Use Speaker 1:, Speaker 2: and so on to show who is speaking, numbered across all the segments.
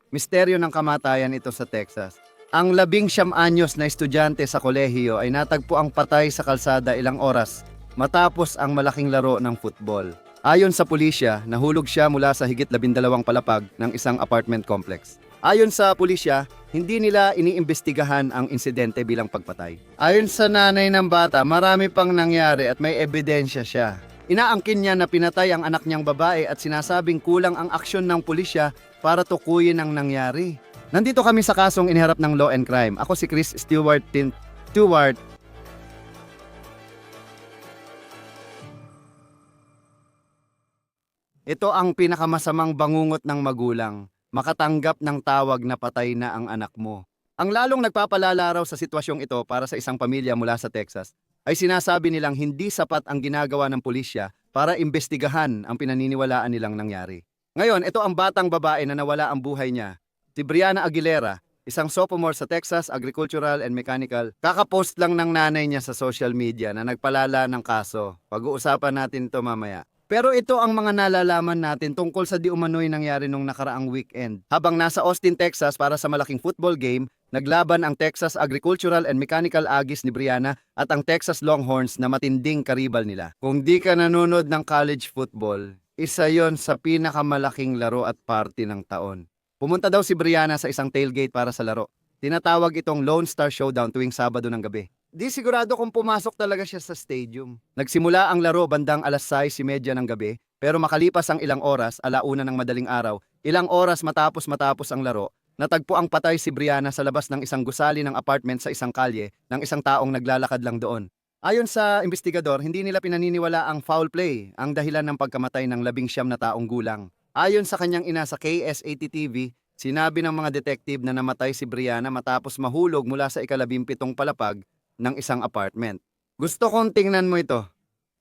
Speaker 1: Misteryo ng kamatayan ito sa Texas. Ang 19 anyos na estudyante sa kolehiyo ay natagpuang patay sa kalsada ilang oras matapos ang malaking laro ng football. Ayon sa pulisya, nahulog siya mula sa higit 12 palapag ng isang apartment complex. Ayon sa pulisya, hindi nila iniimbestigahan ang insidente bilang pagpatay. Ayon sa nanay ng bata, marami pang nangyari at may ebidensya siya. Inaangkin niya na pinatay ang anak niyang babae at sinasabing kulang ang aksyon ng pulisya para tukuyin ang nangyari. Nandito kami sa kasong iniharap ng Law and Crime. Ako si Chris Stewart. Ito ang pinakamasamang bangungot ng magulang, makatanggap ng tawag na patay na ang anak mo. Ang lalong nagpapalala raw sa sitwasyong ito para sa isang pamilya mula sa Texas ay sinasabi nilang hindi sapat ang ginagawa ng pulisya para imbestigahan ang pinaniniwalaan nilang nangyari. Ngayon, ito ang batang babae na nawala ang buhay niya, si Brianna Aguilera, isang sophomore sa Texas Agricultural and Mechanical. Kakapost lang ng nanay niya sa social media na nagpalala ng kaso. Pag-uusapan natin ito mamaya. Pero ito ang mga nalalaman natin tungkol sa di umano'y nangyari nung nakaraang weekend. Habang nasa Austin, Texas para sa malaking football game, naglaban ang Texas Agricultural and Mechanical Aggies ni Brianna at ang Texas Longhorns na matinding karibal nila. Kung di ka nanonood ng college football, isa yon sa pinakamalaking laro at party ng taon. Pumunta daw si Brianna sa isang tailgate para sa laro. Tinatawag itong Lone Star Showdown tuwing Sabado ng gabi. Di sigurado kung pumasok talaga siya sa stadium. Nagsimula ang laro bandang alas 6:30 ng gabi, pero makalipas ang ilang oras, 1:00 ng madaling araw, ilang oras matapos ang laro, natagpo ang patay si Brianna sa labas ng isang gusali ng apartment sa isang kalye ng isang taong naglalakad lang doon. Ayon sa investigador, hindi nila pinaniniwala ang foul play ang dahilan ng pagkamatay ng 19 na taong gulang. Ayon sa kanyang ina sa KSAT-TV, sinabi ng mga detective na namatay si Brianna matapos mahulog mula sa ika-17 palapag ng isang apartment. Gusto kong tingnan mo ito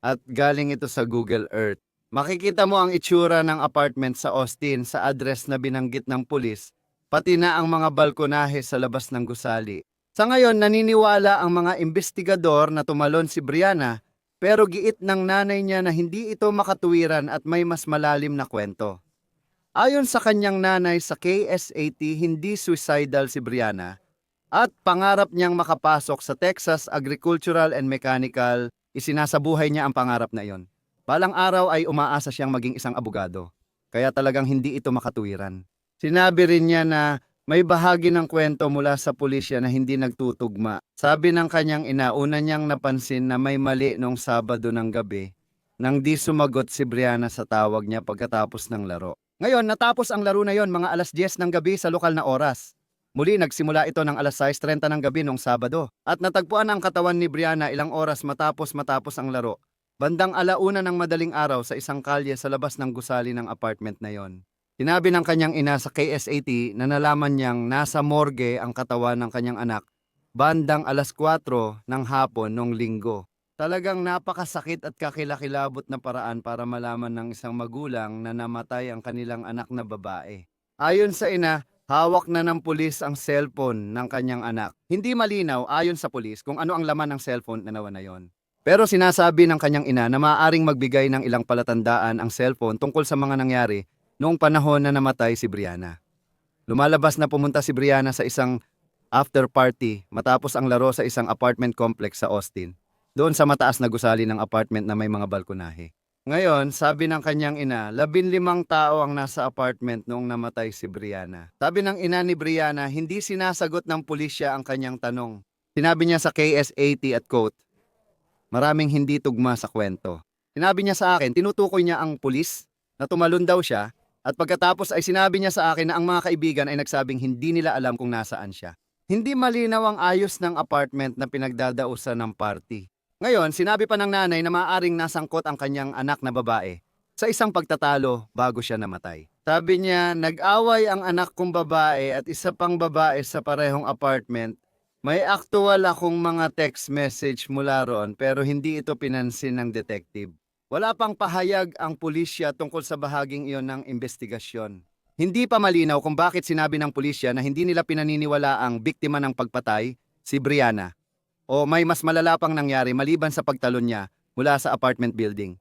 Speaker 1: at galing ito sa Google Earth. Makikita mo ang itsura ng apartment sa Austin sa address na binanggit ng pulis, pati na ang mga balkonahe sa labas ng gusali. Sa ngayon, naniniwala ang mga investigador na tumalon si Brianna, pero giit ng nanay niya na hindi ito makatuwiran at may mas malalim na kwento. Ayon sa kanyang nanay sa KSAT, hindi suicidal si Brianna at pangarap niyang makapasok sa Texas Agricultural and Mechanical. Isinasabuhay niya ang pangarap na iyon. Balang araw ay umaasa siyang maging isang abogado, kaya talagang hindi ito makatuwiran. Sinabi rin niya na may bahagi ng kwento mula sa pulisya na hindi nagtutugma. Sabi ng kanyang ina, una niyang napansin na may mali nung Sabado ng gabi nang di sumagot si Brianna sa tawag niya pagkatapos ng laro. Ngayon, natapos ang laro na yon mga alas 10 ng gabi sa lokal na oras. Muli nagsimula ito ng alas 6:30 ng gabi noong Sabado at natagpuan ang katawan ni Brianna ilang oras matapos ang laro. Bandang 1:00 ng madaling araw sa isang kalye sa labas ng gusali ng apartment na yon. Sinabi ng kanyang ina sa KSAT na nalaman niyang nasa morgue ang katawan ng kanyang anak bandang alas 4 ng hapon noong Linggo. Talagang napakasakit at kakilakilabot na paraan para malaman ng isang magulang na namatay ang kanilang anak na babae. Ayon sa ina, hawak na ng pulis ang cellphone ng kanyang anak. Hindi malinaw ayon sa pulis kung ano ang laman ng cellphone na nawa na yon. Pero sinasabi ng kanyang ina na maaaring magbigay ng ilang palatandaan ang cellphone tungkol sa mga nangyari noong panahon na namatay si Brianna. Lumalabas na pumunta si Brianna sa isang after party matapos ang laro sa isang apartment complex sa Austin, doon sa mataas na gusali ng apartment na may mga balkonahe. Ngayon, sabi ng kanyang ina, 15 tao ang nasa apartment noong namatay si Brianna. Sabi ng ina ni Brianna, hindi sinasagot ng pulisya ang kanyang tanong. Sinabi niya sa KSAT at quote, "Maraming hindi tugma sa kwento." Sinabi niya sa akin, tinutukoy niya ang pulis na tumalon daw siya at pagkatapos ay sinabi niya sa akin na ang mga kaibigan ay nagsabing hindi nila alam kung nasaan siya. Hindi malinaw ang ayos ng apartment na pinagdadausan ng party. Ngayon, sinabi pa ng nanay na maaaring nasangkot ang kanyang anak na babae sa isang pagtatalo bago siya namatay. Sabi niya, nag-away ang anak kong babae at isa pang babae sa parehong apartment. May aktual akong mga text message mula roon pero hindi ito pinansin ng detective. Wala pang pahayag ang pulisya tungkol sa bahaging iyon ng investigasyon. Hindi pa malinaw kung bakit sinabi ng pulisya na hindi nila pinaniniwala ang biktima ng pagpatay, si Brianna, o may mas malala pang nangyari maliban sa pagtalon niya mula sa apartment building.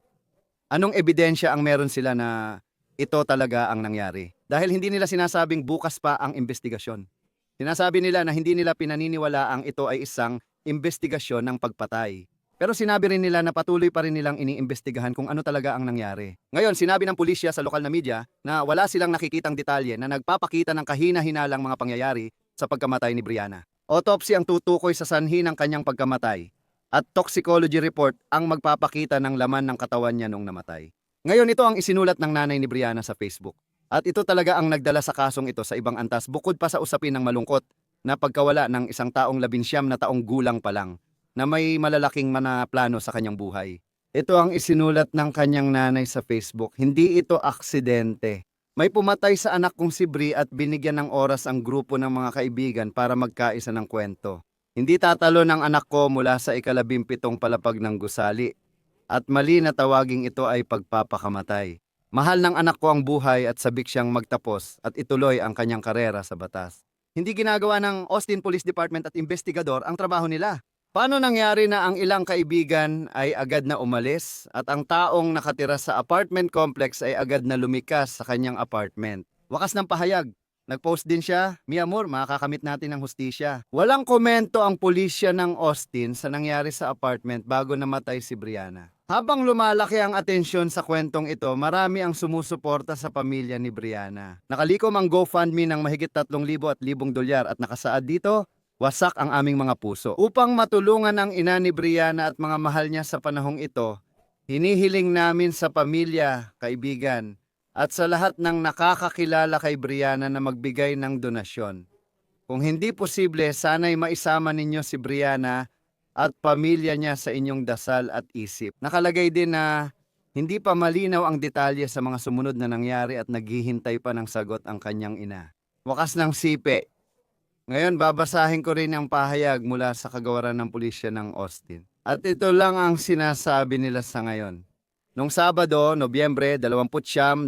Speaker 1: Anong ebidensya ang meron sila na ito talaga ang nangyari? Dahil hindi nila sinasabing bukas pa ang investigasyon. Sinasabi nila na hindi nila pinaniniwalaang ito ay isang investigasyon ng pagpatay. Pero sinabi rin nila na patuloy pa rin nilang iniimbestigahan kung ano talaga ang nangyari. Ngayon, sinabi ng pulisya sa lokal na media na wala silang nakikitang detalye na nagpapakita ng kahina-hinalang mga pangyayari sa pagkamatay ni Brianna. Autopsy ang tutukoy sa sanhi ng kanyang pagkamatay at toxicology report ang magpapakita ng laman ng katawan niya nung namatay. Ngayon, ito ang isinulat ng nanay ni Brianna sa Facebook. At ito talaga ang nagdala sa kasong ito sa ibang antas bukod pa sa usapin ng malungkot na pagkawala ng isang taong 19 na taong gulang pa lang na may malalaking plano sa kanyang buhay. Ito ang isinulat ng kanyang nanay sa Facebook. Hindi ito aksidente. May pumatay sa anak kong si Bri at binigyan ng oras ang grupo ng mga kaibigan para magkaisa ng kwento. Hindi tatalo ng anak ko mula sa ika-17 palapag ng gusali. At mali na tawaging ito ay pagpapakamatay. Mahal ng anak ko ang buhay at sabik siyang magtapos at ituloy ang kanyang karera sa batas. Hindi ginagawa ng Austin Police Department at investigador ang trabaho nila. Paano nangyari na ang ilang kaibigan ay agad na umalis at ang taong nakatira sa apartment complex ay agad na lumikas sa kanyang apartment? Wakas ng pahayag. Nag-post din siya, "Mi amor, makakakamit natin ang hustisya." Walang komento ang pulisya ng Austin sa nangyari sa apartment bago namatay si Brianna. Habang lumalaki ang atensyon sa kwentong ito, marami ang sumusuporta sa pamilya ni Brianna. Nakalikom ang GoFundMe ng mahigit 3,000 dolyar at nakasaad dito, "Wasak ang aming mga puso." Upang matulungan ang ina ni Brianna at mga mahal niya sa panahong ito, hinihiling namin sa pamilya, kaibigan, at sa lahat ng nakakakilala kay Brianna na magbigay ng donasyon. Kung hindi posible, sana'y maisama ninyo si Brianna at pamilya niya sa inyong dasal at isip. Nakalagay din na hindi pa malinaw ang detalye sa mga sumunod na nangyari at naghihintay pa ng sagot ang kanyang ina. Wakas ng sipe. Ngayon, babasahin ko rin ang pahayag mula sa kagawaran ng pulisya ng Austin. At ito lang ang sinasabi nila sa ngayon. Noong Sabado, Nobyembre 29,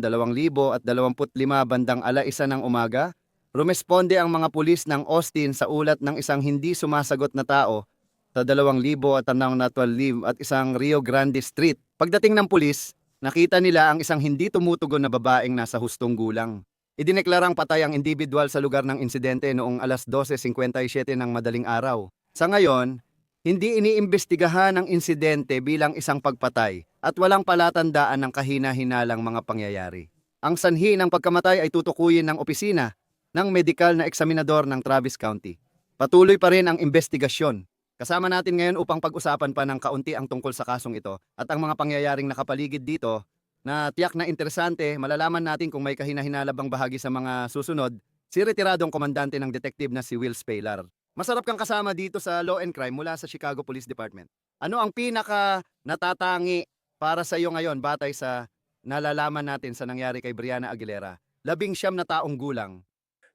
Speaker 1: 2025 bandang 1:00 ng umaga, rumesponde ang mga pulis ng Austin sa ulat ng isang hindi sumasagot na tao sa 2,000 at isang Rio Grande Street. Pagdating ng pulis, nakita nila ang isang hindi tumutugon na babaeng nasa hustong gulang. Idineklarang patay ang individual sa lugar ng insidente noong alas 12:57 ng madaling araw. Sa ngayon, hindi iniimbestigahan ang insidente bilang isang pagpatay at walang palatandaan ng kahina-hinalang mga pangyayari. Ang sanhi ng pagkamatay ay tutukuyin ng opisina ng medikal na eksaminador ng Travis County. Patuloy pa rin ang investigasyon. Kasama natin ngayon upang pag-usapan pa ng kaunti ang tungkol sa kasong ito at ang mga pangyayaring nakapaligid dito na tiyak na interesante. Malalaman natin kung may kahina-hinalabang bahagi sa mga susunod, si retiradong komandante ng detective na si Will Spalar. Masarap kang kasama dito sa Law and Crime mula sa Chicago Police Department. Ano ang pinaka natatangi para sa iyo ngayon batay sa nalalaman natin sa nangyari kay Brianna Aguilera? 19 na taong gulang.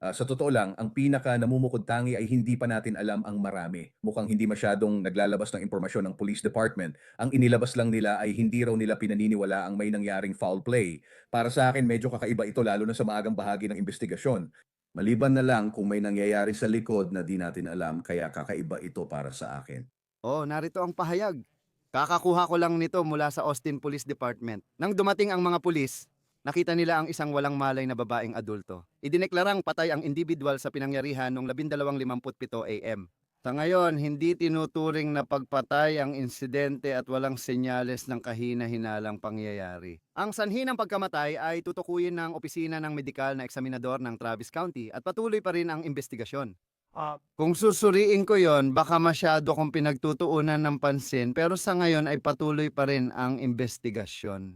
Speaker 2: Sa totoo lang, ang pinaka namumukod-tangi ay hindi pa natin alam ang marami. Mukhang hindi masyadong naglalabas ng impormasyon ng police department. Ang inilabas lang nila ay hindi raw nila pinaniniwala ang may nangyaring foul play. Para sa akin, medyo kakaiba ito lalo na sa maagang bahagi ng investigasyon. Maliban na lang kung may nangyayari sa likod na di natin alam, kaya kakaiba ito para sa akin.
Speaker 1: Oh, narito ang pahayag. Kakakuha ko lang nito mula sa Austin Police Department. Nang dumating ang mga pulis, nakita nila ang isang walang malay na babaeng adulto. Idineklarang patay ang individual sa pinangyarihan noong 12:57 AM. Sa ngayon, hindi tinuturing na pagpatay ang insidente at walang senyales ng kahina-hinalang pangyayari. Ang sanhi ng pagkamatay ay tutukuyin ng opisina ng medikal na eksaminador ng Travis County at patuloy pa rin ang investigasyon. Kung susuriin ko yon, baka masyado kong pinagtutuunan ng pansin pero sa ngayon ay patuloy pa rin ang investigasyon.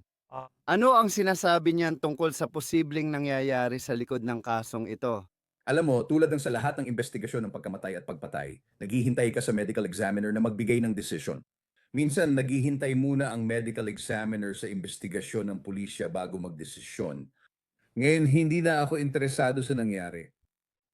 Speaker 1: Ano ang sinasabi niyan tungkol sa posibleng nangyayari sa likod ng kasong ito?
Speaker 2: Alam mo, tulad ng sa lahat ng investigasyon ng pagkamatay at pagpatay, naghihintay ka sa medical examiner na magbigay ng desisyon. Minsan, naghihintay muna ang medical examiner sa investigasyon ng pulisya bago magdesisyon. Ngayon, hindi na ako interesado sa nangyari.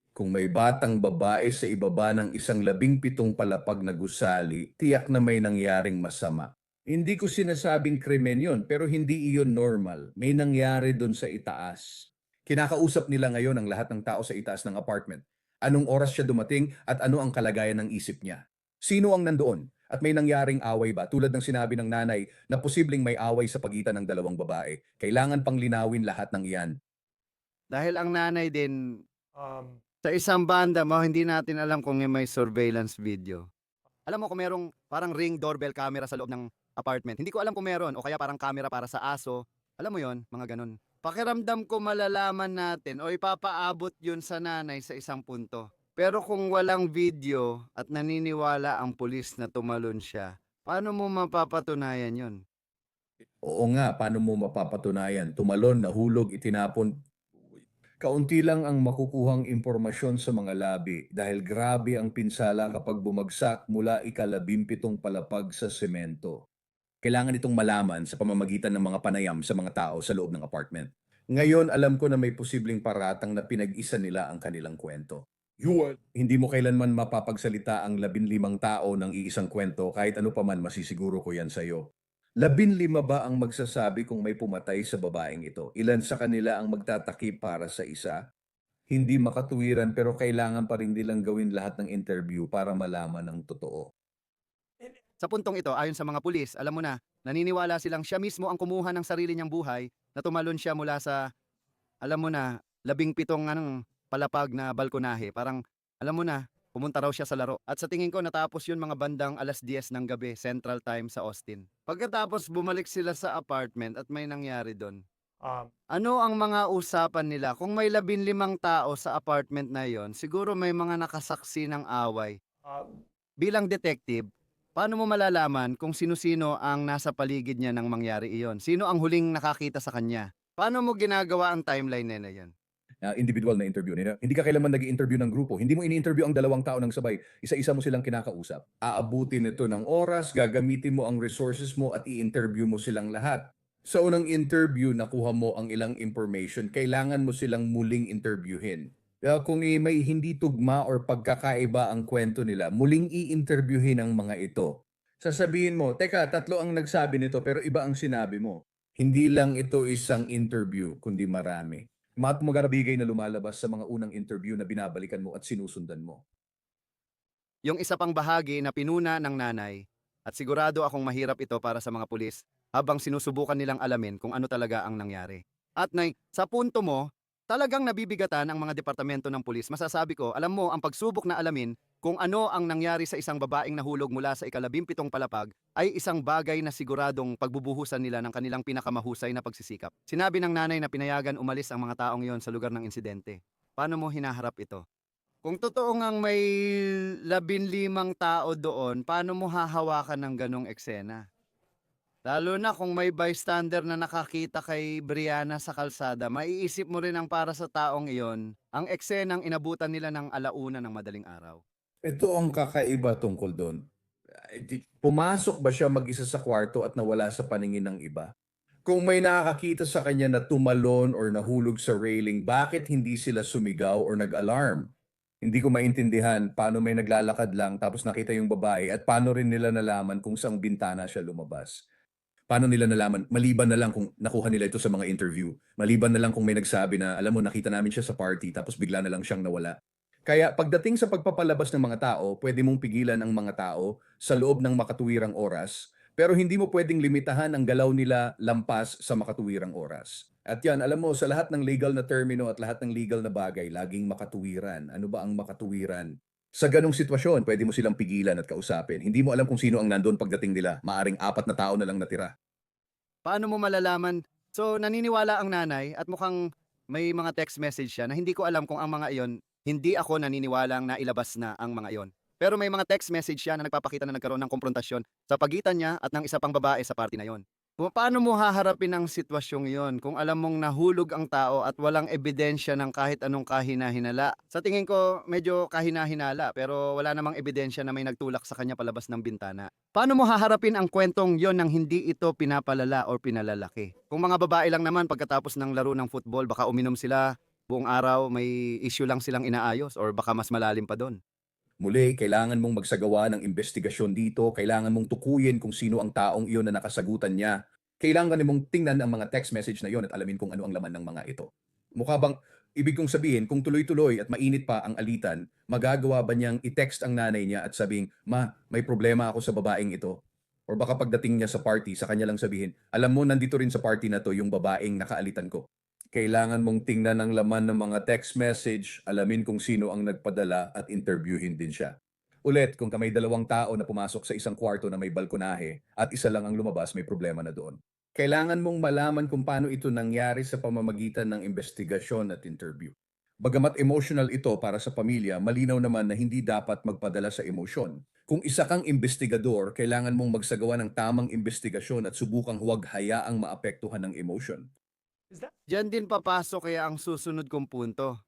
Speaker 2: Kung may batang babae sa ibaba ng isang 17 palapag na gusali, tiyak na may nangyaring masama. Hindi ko sinasabing krimen yon, pero hindi iyon normal. May nangyari doon sa itaas. Kinakausap nila ngayon ang lahat ng tao sa itaas ng apartment. Anong oras siya dumating at ano ang kalagayan ng isip niya? Sino ang nandoon? At may nangyaring away ba? Tulad ng sinabi ng nanay na posibleng may away sa pagitan ng dalawang babae. Kailangan pang linawin lahat ng iyan.
Speaker 1: Dahil ang nanay din,
Speaker 3: Um,
Speaker 1: sa isang banda mo, hindi natin alam kung may surveillance video. Alam mo kung merong parang Ring doorbell camera sa loob ng apartment. Hindi ko alam kung meron o kaya parang camera para sa aso. Alam mo yon, mga ganun. Pakiramdam ko malalaman natin o ipapaabot yun sa nanay sa isang punto. Pero kung walang video at naniniwala ang pulis na tumalon siya, paano mo mapapatunayan yun?
Speaker 2: Oo nga, paano mo mapapatunayan? Tumalon, nahulog, itinapon. Kaunti lang ang makukuhang impormasyon sa mga labi dahil grabe ang pinsala kapag bumagsak mula ika-17 palapag sa semento. Kailangan itong malaman sa pamamagitan ng mga panayam sa mga tao sa loob ng apartment. Ngayon, alam ko na may posibleng paratang na pinag-isa nila ang kanilang kwento. Hindi mo kailanman mapapagsalita ang 15 tao ng iisang kwento kahit ano pa man masisiguro ko yan sa'yo. 15 ba ang magsasabi kung may pumatay sa babaeng ito? Ilan sa kanila ang magtatakip para sa isa? Hindi makatuwiran pero kailangan pa rin nilang gawin lahat ng interview para malaman ang totoo.
Speaker 1: Sa puntong ito, ayon sa mga pulis, alam mo na, naniniwala silang siya mismo ang kumuha ng sarili niyang buhay na tumalon siya mula sa, alam mo na, 17 palapag na balkonahe. Parang, alam mo na, pumunta raw siya sa laro. At sa tingin ko, natapos yun mga bandang 10:00 ng gabi, Central Time sa Austin. Pagkatapos, bumalik sila sa apartment at may nangyari doon.
Speaker 3: um,
Speaker 1: Ano ang mga usapan nila? Kung may 15 tao sa apartment na yon, siguro may mga nakasaksi ng away.
Speaker 3: uh,
Speaker 1: Bilang detective, paano mo malalaman kung sino-sino ang nasa paligid niya nang mangyari iyon? Sino ang huling nakakita sa kanya? Paano mo ginagawa ang timeline na yan?
Speaker 2: Individual na interview nila. Hindi ka kailanman nag-i-interview ng grupo. Hindi mo ini-interview ang 2 tao ng sabay. Isa-isa mo silang kinakausap. Aabutin ito ng oras, gagamitin mo ang resources mo at i-interview mo silang lahat. Sa unang interview, nakuha mo ang ilang information. Kailangan mo silang muling interviewin. Kaya kung may hindi tugma or pagkakaiba ang kwento nila, muling i-interviewin ang mga ito. Sasabihin mo, teka, 3 ang nagsabi nito pero iba ang sinabi mo. Hindi lang ito isang interview, kundi marami. Magarabigay na lumalabas sa mga unang interview na binabalikan mo at sinusundan mo.
Speaker 1: Yung isa pang bahagi na pinuna ng nanay, at sigurado akong mahirap ito para sa mga pulis habang sinusubukan nilang alamin kung ano talaga ang nangyari. At nay, sa punto mo, talagang nabibigatan ang mga departamento ng pulis. Masasabi ko, alam mo, ang pagsubok na alamin kung ano ang nangyari sa isang babaeng nahulog mula sa ika-17 palapag ay isang bagay na siguradong pagbubuhusan nila ng kanilang pinakamahusay na pagsisikap. Sinabi ng nanay na pinayagan umalis ang mga taong iyon sa lugar ng insidente. Paano mo hinaharap ito? Kung totoo ngang may 15 tao doon, paano mo hahawakan ng ganong eksena? Lalo na kung may bystander na nakakita kay Brianna sa kalsada, maiisip mo rin ang para sa taong iyon, ang eksenang inabutan nila ng 1:00 ng madaling araw.
Speaker 2: Ito ang kakaiba tungkol doon. Pumasok ba siya mag-isa sa kwarto at nawala sa paningin ng iba? Kung may nakakakita sa kanya na tumalon or nahulog sa railing, bakit hindi sila sumigaw or nag-alarm? Hindi ko maintindihan paano may naglalakad lang tapos nakita yung babae at paano rin nila nalaman kung saang bintana siya lumabas. Paano nila nalaman? Maliban na lang kung nakuha nila ito sa mga interview. Maliban na lang kung may nagsabi na, alam mo, nakita namin siya sa party tapos bigla na lang siyang nawala. Kaya pagdating sa pagpapalabas ng mga tao, pwede mong pigilan ang mga tao sa loob ng makatuwirang oras, pero hindi mo pwedeng limitahan ang galaw nila lampas sa makatuwirang oras. At yan, alam mo, sa lahat ng legal na termino at lahat ng legal na bagay, laging makatuwiran. Ano ba ang makatuwiran? Sa ganong sitwasyon, pwede mo silang pigilan at kausapin. Hindi mo alam kung sino ang nandun pagdating nila. Maaring 4 na tao na lang natira.
Speaker 1: Paano mo malalaman? So, naniniwala ang nanay at mukhang may mga text message siya na hindi ko alam kung ang mga iyon, hindi ako naniniwalang na ilabas na ang mga iyon. Pero may mga text message siya na nagpapakita na nagkaroon ng konfrontasyon sa pagitan niya at ng isa pang babae sa party na yon. Paano mo haharapin ang sitwasyong yon kung alam mong nahulog ang tao at walang ebidensya ng kahit anong kahina-hinala? Sa tingin ko, medyo kahina-hinala pero wala namang ebidensya na may nagtulak sa kanya palabas ng bintana. Paano mo haharapin ang kwentong yon nang hindi ito pinapalala o pinalalaki? Kung mga babae lang naman pagkatapos ng laro ng football, baka uminom sila buong araw, may issue lang silang inaayos or baka mas malalim pa doon.
Speaker 2: Muli, kailangan mong magsagawa ng investigasyon dito, kailangan mong tukuyin kung sino ang taong iyon na nakasagutan niya. Kailangan mong tingnan ang mga text message na iyon at alamin kung ano ang laman ng mga ito. Mukha bang, ibig kong sabihin, kung tuloy-tuloy at mainit pa ang alitan, magagawa ba niyang i-text ang nanay niya at sabing, "Ma, may problema ako sa babaeng ito." Or baka pagdating niya sa party, sa kanya lang sabihin, "Alam mo, nandito rin sa party na to yung babaeng nakaalitan ko." Kailangan mong tingnan ang laman ng mga text message, alamin kung sino ang nagpadala at interviewin din siya. Ulit, kung may dalawang tao na pumasok sa isang kwarto na may balkonahe at isa lang ang lumabas, may problema na doon. Kailangan mong malaman kung paano ito nangyari sa pamamagitan ng investigasyon at interview. Bagamat emotional ito para sa pamilya, malinaw naman na hindi dapat magpadala sa emosyon. Kung isa kang investigador, kailangan mong magsagawa ng tamang investigasyon at subukang huwag hayaang maapektuhan ng emotion.
Speaker 1: Diyan din papasok kaya ang susunod kong punto.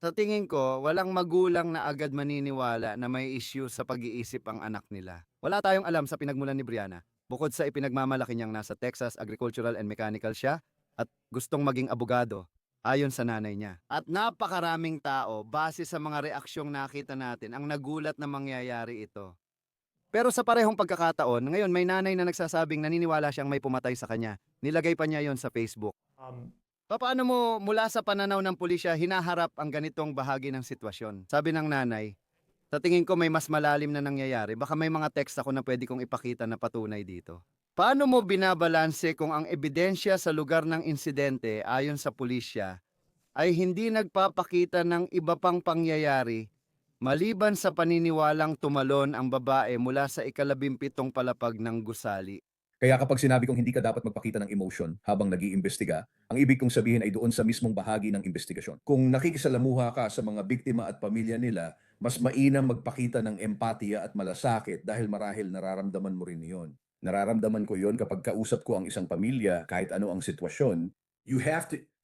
Speaker 1: Sa tingin ko, walang magulang na agad maniniwala na may issue sa pag-iisip ang anak nila. Wala tayong alam sa pinagmulan ni Brianna. Bukod sa ipinagmamalaki niyang nasa Texas, agricultural and mechanical siya at gustong maging abogado, ayon sa nanay niya. At napakaraming tao, base sa mga reaksyong nakita natin, ang nagulat na mangyayari ito. Pero sa parehong pagkakataon, ngayon may nanay na nagsasabing naniniwala siyang may pumatay sa kanya. Nilagay pa niya yon sa Facebook. Paano mo mula sa pananaw ng pulisya hinaharap ang ganitong bahagi ng sitwasyon? Sabi ng nanay, sa tingin ko may mas malalim na nangyayari. Baka may mga text ako na pwede kong ipakita na patunay dito. Paano mo binabalanse kung ang ebidensya sa lugar ng insidente ayon sa pulisya ay hindi nagpapakita ng iba pang pangyayari maliban sa paniniwalang tumalon ang babae mula sa ikalabimpitong palapag ng gusali?
Speaker 2: Kaya kapag sinabi kong hindi ka dapat magpakita ng emotion habang nag-iimbestiga, ang ibig kong sabihin ay doon sa mismong bahagi ng investigasyon. Kung nakikisalamuha ka sa mga biktima at pamilya nila, mas mainam magpakita ng empatiya at malasakit dahil marahil nararamdaman mo rin iyon. Nararamdaman ko yon kapag kausap ko ang isang pamilya kahit ano ang sitwasyon.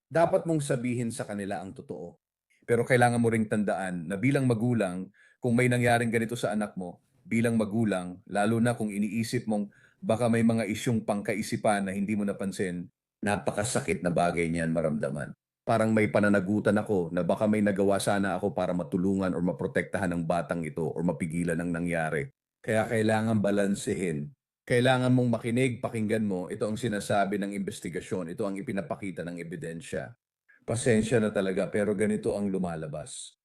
Speaker 2: Dapat mong sabihin sa kanila ang totoo. Pero kailangan mo ring tandaan na bilang magulang, kung may nangyaring ganito sa anak mo, bilang magulang, lalo na kung iniisip mong baka may mga isyung pangkaisipan na hindi mo napansin, napakasakit na bagay niyan maramdaman. Parang may pananagutan ako na baka may nagawa sana ako para matulungan o maprotektahan ng batang ito o mapigilan ang nangyari. Kaya kailangan balansehin. Kailangan mong makinig, pakinggan mo, ito ang sinasabi ng investigasyon, ito ang ipinapakita ng ebidensya. Pasensya na talaga pero ganito ang lumalabas.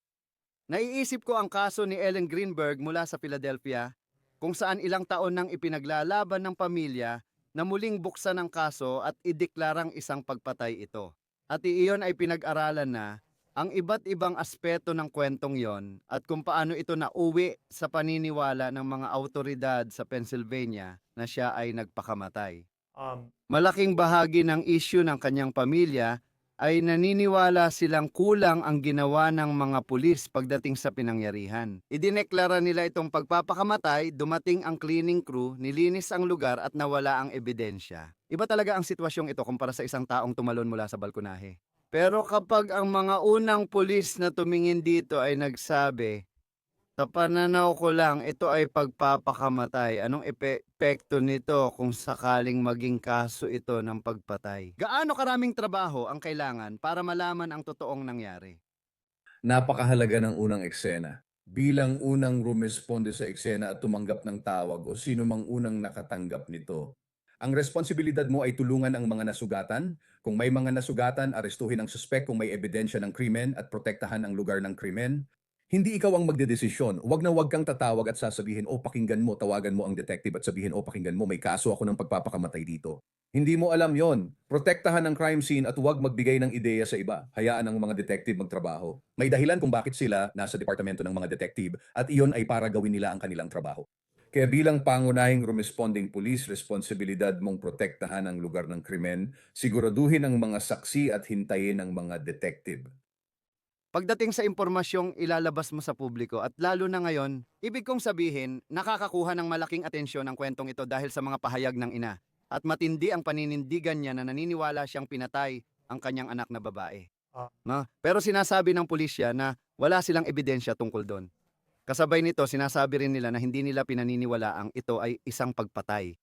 Speaker 1: Naiisip ko ang kaso ni Ellen Greenberg mula sa Philadelphia, kung saan ilang taon nang ipinaglalaban ng pamilya na muling buksan ang kaso at ideklarang isang pagpatay ito. At iyon ay pinag-aralan na ang iba't ibang aspeto ng kwentong yon at kung paano ito nauwi sa paniniwala ng mga autoridad sa Pennsylvania na siya ay nagpakamatay. Malaking bahagi ng issue ng kanyang pamilya ay naniniwala silang kulang ang ginawa ng mga pulis pagdating sa pinangyarihan. Idineklara nila itong pagpapakamatay, dumating ang cleaning crew, nilinis ang lugar at nawala ang ebidensya. Iba talaga ang sitwasyong ito kumpara sa isang taong tumalon mula sa balkonahe. Pero kapag ang mga unang pulis na tumingin dito ay nagsabi, sa pananaw ko lang, ito ay pagpapakamatay. Anong epekto nito kung sakaling maging kaso ito ng pagpatay? Gaano karaming trabaho ang kailangan para malaman ang totoong nangyari?
Speaker 2: Napakahalaga ng unang eksena. Bilang unang rumesponde sa eksena at tumanggap ng tawag o sino mang unang nakatanggap nito. Ang responsibilidad mo ay tulungan ang mga nasugatan. Kung may mga nasugatan, arestuhin ang suspek kung may ebidensya ng krimen at protektahan ang lugar ng krimen. Hindi ikaw ang magdedesisyon. Huwag kang tatawag at sasabihin, "O pakinggan mo, tawagan mo ang detective at sabihin, "O pakinggan mo, may kaso ako ng pagpapakamatay dito." Hindi mo alam yon. Protektahan ang crime scene at huwag magbigay ng ideya sa iba. Hayaan ang mga detective magtrabaho. May dahilan kung bakit sila nasa departamento ng mga detective at iyon ay para gawin nila ang kanilang trabaho. Kaya bilang pangunahing responding police, responsibilidad mong protektahan ang lugar ng krimen, siguraduhin ang mga saksi at hintayin ang mga detective.
Speaker 1: Pagdating sa impormasyong ilalabas mo sa publiko at lalo na ngayon, ibig kong sabihin, nakakakuha ng malaking atensyon ang kwentong ito dahil sa mga pahayag ng ina at matindi ang paninindigan niya na naniniwala siyang pinatay ang kanyang anak na babae. No? Pero sinasabi ng pulisya na wala silang ebidensya tungkol doon. Kasabay nito, sinasabi rin nila na hindi nila pinaniniwalaang ito ay isang pagpatay.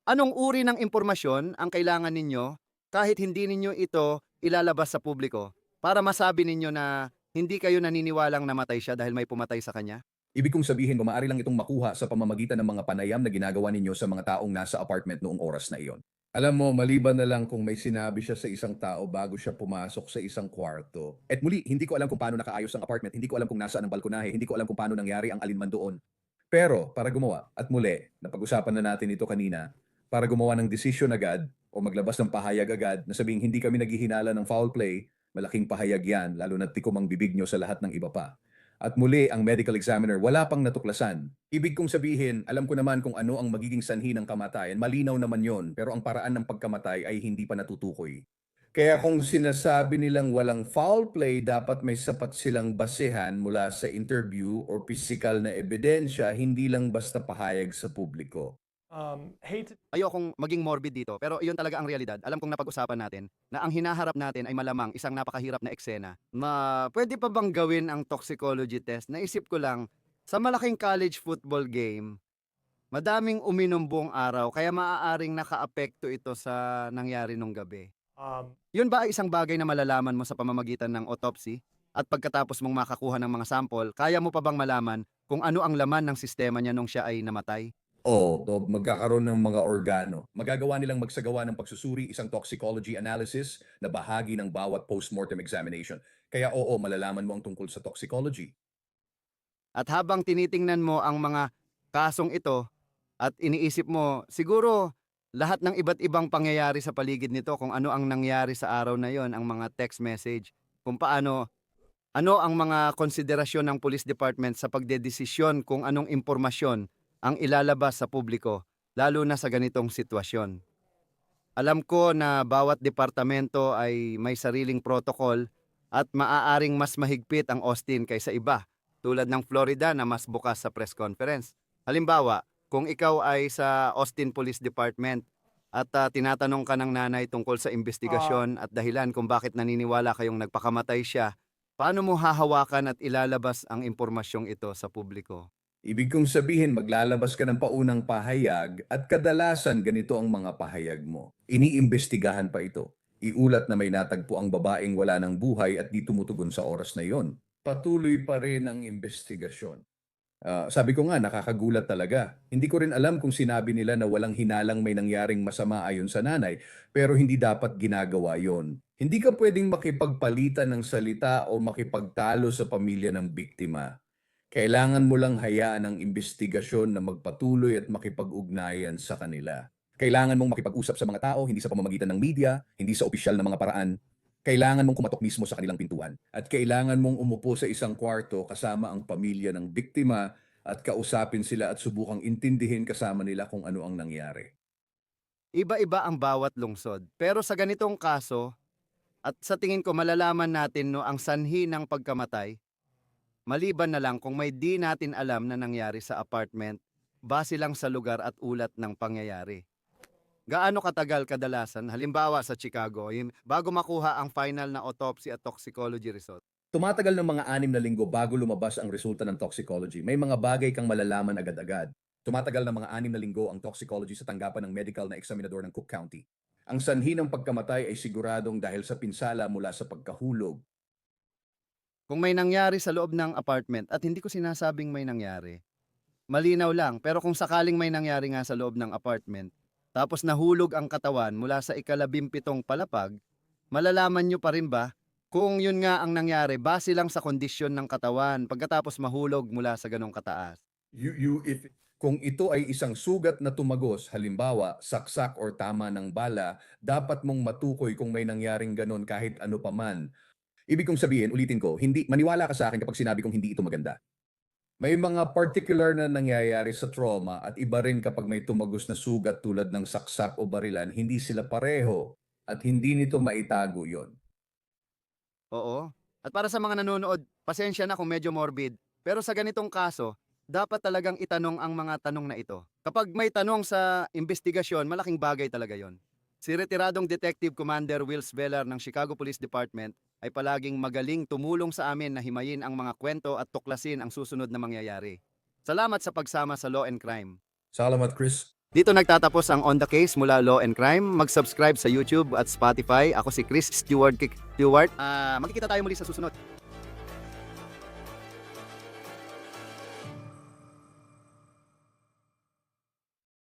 Speaker 1: Anong uri ng impormasyon ang kailangan ninyo kahit hindi ninyo ito ilalabas sa publiko para masabi ninyo na hindi kayo naniniwalang namatay siya dahil may pumatay sa kanya?
Speaker 2: Ibig kong sabihin, maaari lang itong makuha sa pamamagitan ng mga panayam na ginagawa ninyo sa mga taong nasa apartment noong oras na iyon. Alam mo, maliban na lang kung may sinabi siya sa isang tao bago siya pumasok sa isang kwarto. At muli, hindi ko alam kung paano nakaayos ang apartment, hindi ko alam kung nasaan ang balkonahe, hindi ko alam kung paano nangyari ang alinman doon. Pero, para gumawa, at muli, napag-usapan na natin ito kanina, para gumawa ng desisyon agad, o maglabas ng pahayag agad na sabihing hindi kami naghihinala ng foul play, malaking pahayag yan, lalo na tikom ang bibig nyo sa lahat ng iba pa. At muli, ang medical examiner wala pang natuklasan. Ibig kong sabihin, alam ko naman kung ano ang magiging sanhi ng kamatayan, malinaw naman yon, pero ang paraan ng pagkamatay ay hindi pa natutukoy. Kaya kung sinasabi nilang walang foul play, dapat may sapat silang basehan mula sa interview o physical na ebidensya, hindi lang basta pahayag sa publiko.
Speaker 3: Hate
Speaker 1: Ayokong maging morbid dito, pero iyon talaga ang realidad. Alam kong napag-usapan natin na ang hinaharap natin ay malamang isang napakahirap na eksena. Pwede pa bang gawin ang toxicology test? Naisip ko lang, sa malaking college football game, madaming uminom buong araw, kaya maaaring nakaapekto ito sa nangyari nung gabi. Yun ba ay isang bagay na malalaman mo sa pamamagitan ng autopsy? At pagkatapos mong makakuha ng mga sample, kaya mo pa bang malaman kung ano ang laman ng sistema niya nung siya ay namatay?
Speaker 2: Magkakaroon ng mga organo. Magagawa nilang magsagawa ng pagsusuri, isang toxicology analysis na bahagi ng bawat postmortem examination. Kaya malalaman mo ang tungkol sa toxicology.
Speaker 1: At habang tinitingnan mo ang mga kasong ito at iniisip mo, siguro lahat ng iba't ibang pangyayari sa paligid nito, kung ano ang nangyari sa araw na yon, ang mga text message, kung ano ang mga konsiderasyon ng police department sa pagdedesisyon kung anong impormasyon ang ilalabas sa publiko, lalo na sa ganitong sitwasyon. Alam ko na bawat departamento ay may sariling protocol at maaaring mas mahigpit ang Austin kaysa iba, tulad ng Florida na mas bukas sa press conference. Halimbawa, kung ikaw ay sa Austin Police Department at tinatanong ka ng nanay tungkol sa investigasyon at dahilan kung bakit naniniwala kayong nagpakamatay siya, paano mo hahawakan at ilalabas ang impormasyong ito sa publiko?
Speaker 2: Ibig kong sabihin, maglalabas ka ng paunang pahayag at kadalasan ganito ang mga pahayag mo. Iniimbestigahan pa ito. Iulat na may natagpo ang babaeng wala ng buhay at di tumutugon sa oras na yon. Patuloy pa rin ang investigasyon. Sabi ko nga, nakakagulat talaga. Hindi ko rin alam kung sinabi nila na walang hinalang may nangyaring masama ayon sa nanay, pero hindi dapat ginagawa yon. Hindi ka pwedeng makipagpalitan ng salita o makipagtalo sa pamilya ng biktima. Kailangan mo lang hayaan ang investigasyon na magpatuloy at makipag-ugnayan sa kanila. Kailangan mong makipag-usap sa mga tao, hindi sa pamamagitan ng media, hindi sa opisyal na mga paraan. Kailangan mong kumatok mismo sa kanilang pintuan. At kailangan mong umupo sa isang kwarto kasama ang pamilya ng biktima at kausapin sila at subukang intindihin kasama nila kung ano ang nangyari.
Speaker 1: Iba-iba ang bawat lungsod, pero sa ganitong kaso, at sa tingin ko malalaman natin ang sanhi ng pagkamatay, maliban na lang kung may di natin alam na nangyari sa apartment, base lang sa lugar at ulat ng pangyayari. Gaano katagal kadalasan, halimbawa sa Chicago, bago makuha ang final na autopsy at toxicology result?
Speaker 2: Tumatagal ng mga 6 na linggo bago lumabas ang resulta ng toxicology. May mga bagay kang malalaman agad-agad. Tumatagal ng mga 6 na linggo ang toxicology sa tanggapan ng medical na eksaminador ng Cook County. Ang sanhi ng pagkamatay ay siguradong dahil sa pinsala mula sa pagkahulog.
Speaker 1: Kung may nangyari sa loob ng apartment, at hindi ko sinasabing may nangyari, malinaw lang, pero kung sakaling may nangyari nga sa loob ng apartment, tapos nahulog ang katawan mula sa ika-17 palapag, malalaman nyo pa rin ba kung yun nga ang nangyari base lang sa kondisyon ng katawan pagkatapos mahulog mula sa ganong kataas?
Speaker 2: Kung ito ay isang sugat na tumagos, halimbawa, saksak or tama ng bala, dapat mong matukoy kung may nangyaring ganon kahit ano paman. Ibig kong sabihin, ulitin ko, maniwala ka sa akin kapag sinabi kong hindi ito maganda. May mga particular na nangyayari sa trauma at iba rin kapag may tumagos na sugat tulad ng saksak o barilan, hindi sila pareho at hindi nito maitago yon.
Speaker 1: Oo. At para sa mga nanonood, pasensya na kung medyo morbid, pero sa ganitong kaso, dapat talagang itanong ang mga tanong na ito. Kapag may tanong sa investigasyon, malaking bagay talaga yon. Si retiradong Detective Commander Wills Velar ng Chicago Police Department ay palaging magaling tumulong sa amin na himayin ang mga kwento at tuklasin ang susunod na mangyayari. Salamat sa pagsama sa Law and Crime.
Speaker 2: Salamat, Chris.
Speaker 1: Dito nagtatapos ang On The Case mula Law and Crime. Mag-subscribe sa YouTube at Spotify. Ako si Chris Stewart. Magkikita tayo muli sa susunod.